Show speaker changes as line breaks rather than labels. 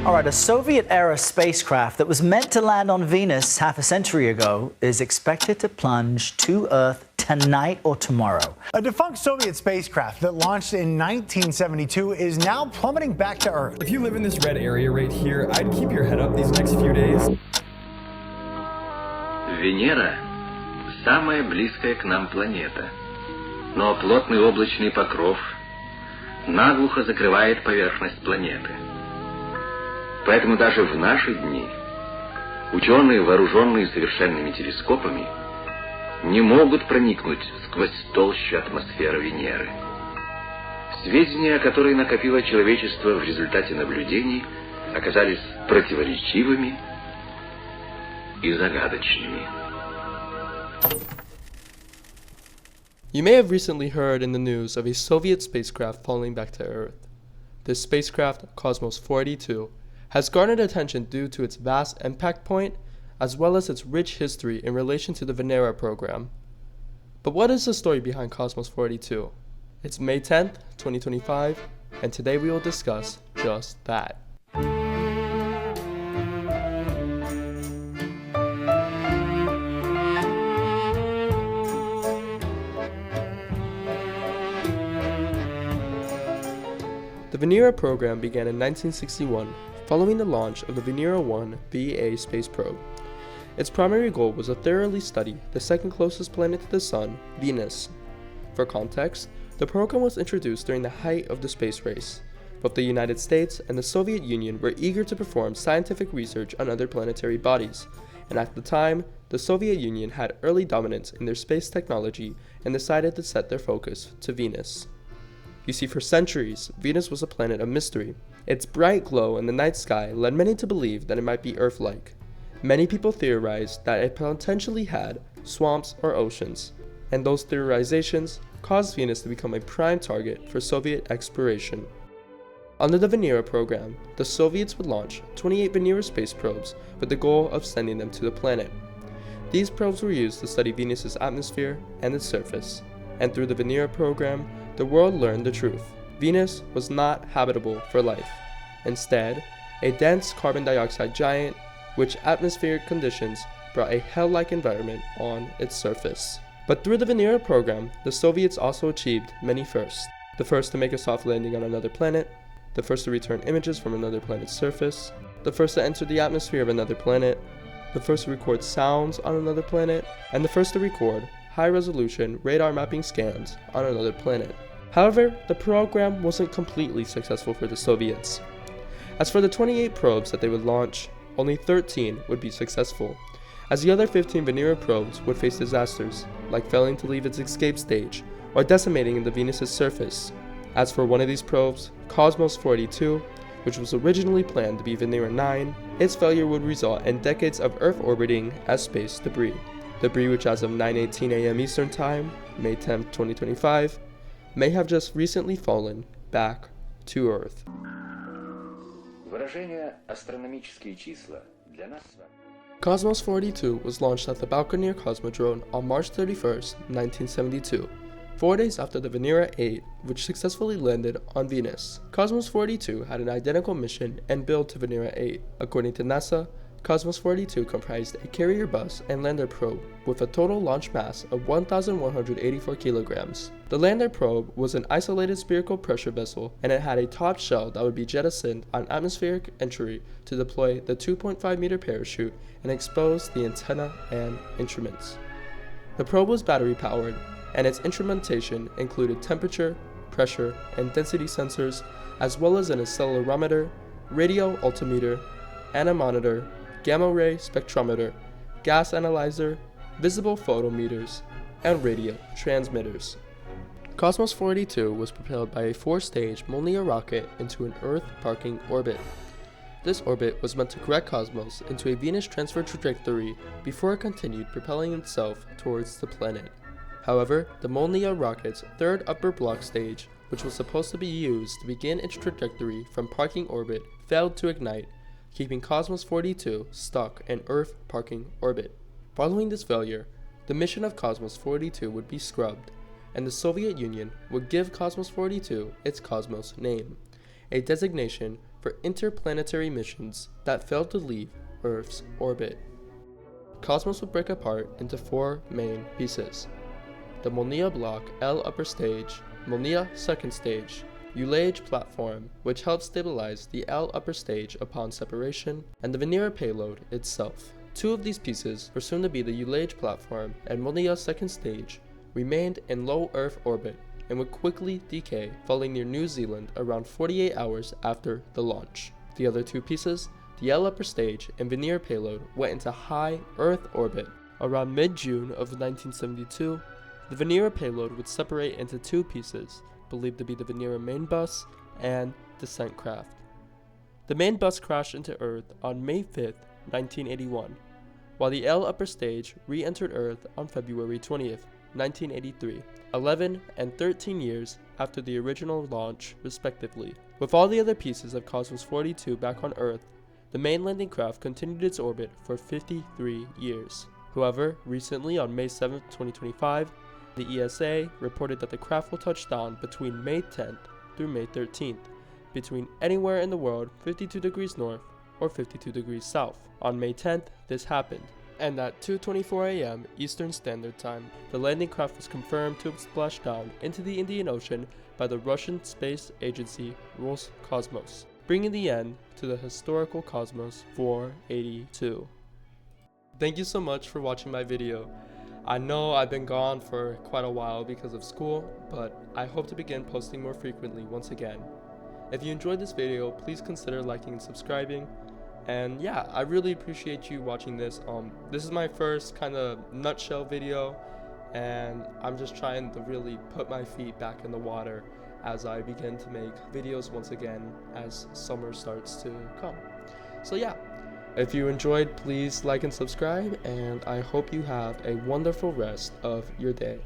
All right, a Soviet-era spacecraft that was meant to land on Venus half a century ago is expected to plunge to Earth tonight or tomorrow.
A defunct Soviet spacecraft that launched in 1972 is now plummeting back to Earth.
If you live in this red area right here, I'd keep your head up these next few days.
Венера – самая близкая к нам планета, но плотный облачный покров наглухо закрывает поверхность планеты. Поэтому даже в наши дни ученые, вооруженные совершенными телескопами, не могут проникнуть сквозь толщу атмосферы Венеры. Сведения, которые накопило человечество в результате наблюдений, оказались противоречивыми и загадочными.
You may have recently heard in the news of a Soviet spacecraft falling back to Earth. This spacecraft, Kosmos 482, has garnered attention due to its vast impact point as well as its rich history in relation to the Venera program. But what is the story behind Kosmos 482? It's May 10th, 2025, and today we will discuss just that. The Venera program began in 1961 following the launch of the Venera 1 VA space probe. Its primary goal was to thoroughly study the second closest planet to the Sun, Venus. For context, the program was introduced during the height of the space race. Both the United States and the Soviet Union were eager to perform scientific research on other planetary bodies, and at the time, the Soviet Union had early dominance in their space technology and decided to set their focus to Venus. You see, for centuries, Venus was a planet of mystery. Its bright glow in the night sky led many to believe that it might be Earth-like. Many people theorized that it potentially had swamps or oceans, and those theorizations caused Venus to become a prime target for Soviet exploration. Under the Venera program, the Soviets would launch 28 Venera space probes with the goal of sending them to the planet. These probes were used to study Venus's atmosphere and its surface, and through the Venera program, the world learned the truth. Venus was not habitable for life. Instead, a dense carbon dioxide giant, which atmospheric conditions brought a hell-like environment on its surface. But through the Venera program, the Soviets also achieved many firsts. The first to make a soft landing on another planet, the first to return images from another planet's surface, the first to enter the atmosphere of another planet, the first to record sounds on another planet, and the first to record high-resolution radar mapping scans on another planet. However, the program wasn't completely successful for the Soviets. As for the 28 probes that they would launch, only 13 would be successful, as the other 15 Venera probes would face disasters, like failing to leave its escape stage or decimating the Venus's surface. As for one of these probes, Kosmos 482, which was originally planned to be Venera 9, its failure would result in decades of Earth orbiting as space debris. Debris which as of 9:18 a.m. Eastern Time, May 10, 2025, may have just recently fallen back to Earth. Kosmos 482 was launched at the Baikonur Cosmodrome on March 31, 1972, 4 days after the Venera 8, which successfully landed on Venus. Kosmos 482 had an identical mission and build to Venera 8. According to NASA, Kosmos 482 comprised a carrier bus and lander probe with a total launch mass of 1,184 kilograms. The lander probe was an isolated spherical pressure vessel, and it had a top shell that would be jettisoned on atmospheric entry to deploy the 2.5-meter parachute and expose the antenna and instruments. The probe was battery powered, and its instrumentation included temperature, pressure, and density sensors, as well as an accelerometer, radio altimeter, anemometer, gamma-ray spectrometer, gas analyzer, visible photometers, and radio transmitters. Kosmos 482 was propelled by a 4-stage Molniya rocket into an Earth parking orbit. This orbit was meant to correct Kosmos into a Venus transfer trajectory before it continued propelling itself towards the planet. However, the Molniya rocket's third upper block stage, which was supposed to be used to begin its trajectory from parking orbit, failed to ignite, keeping Kosmos 482 stuck in Earth parking orbit. Following this failure, the mission of Kosmos 482 would be scrubbed, and the Soviet Union would give Kosmos 482 its Kosmos name, a designation for interplanetary missions that failed to leave Earth's orbit. Kosmos would break apart into 4 main pieces: the Molniya block L upper stage, Molniya second stage, Ulage platform, which helped stabilize the L upper stage upon separation, and the Venera payload itself. 2 of these pieces, were soon to be the Ulage platform and Molniya second stage, remained in low Earth orbit and would quickly decay, falling near New Zealand around 48 hours after the launch. The other 2 pieces, the L upper stage and Venera payload, went into high Earth orbit. Around mid-June of 1972, the Venera payload would separate into 2 pieces, believed to be the Venera main bus and descent craft. The main bus crashed into Earth on May 5, 1981, while the L upper stage re-entered Earth on February 20th, 1983, 11 and 13 years after the original launch, respectively. With all the other pieces of Cosmos 42 back on Earth, the main landing craft continued its orbit for 53 years. However, recently on May 7, 2025, the ESA reported that the craft will touch down between May 10th through May 13th, between anywhere in the world 52 degrees north or 52 degrees south. On May 10th, this happened, and at 2:24 a.m. Eastern Standard Time, the landing craft was confirmed to have splashed down into the Indian Ocean by the Russian space agency Kosmos, bringing the end to the historical Cosmos 482. Thank you so much for watching my video. I know I've been gone for quite a while because of school, but I hope to begin posting more frequently once again. If you enjoyed this video, please consider liking and subscribing. And yeah, I really appreciate you watching this. This is my first kind of nutshell video, and I'm just trying to really put my feet back in the water as I begin to make videos once again as summer starts to come. So yeah, if you enjoyed, please like and subscribe, and I hope you have a wonderful rest of your day.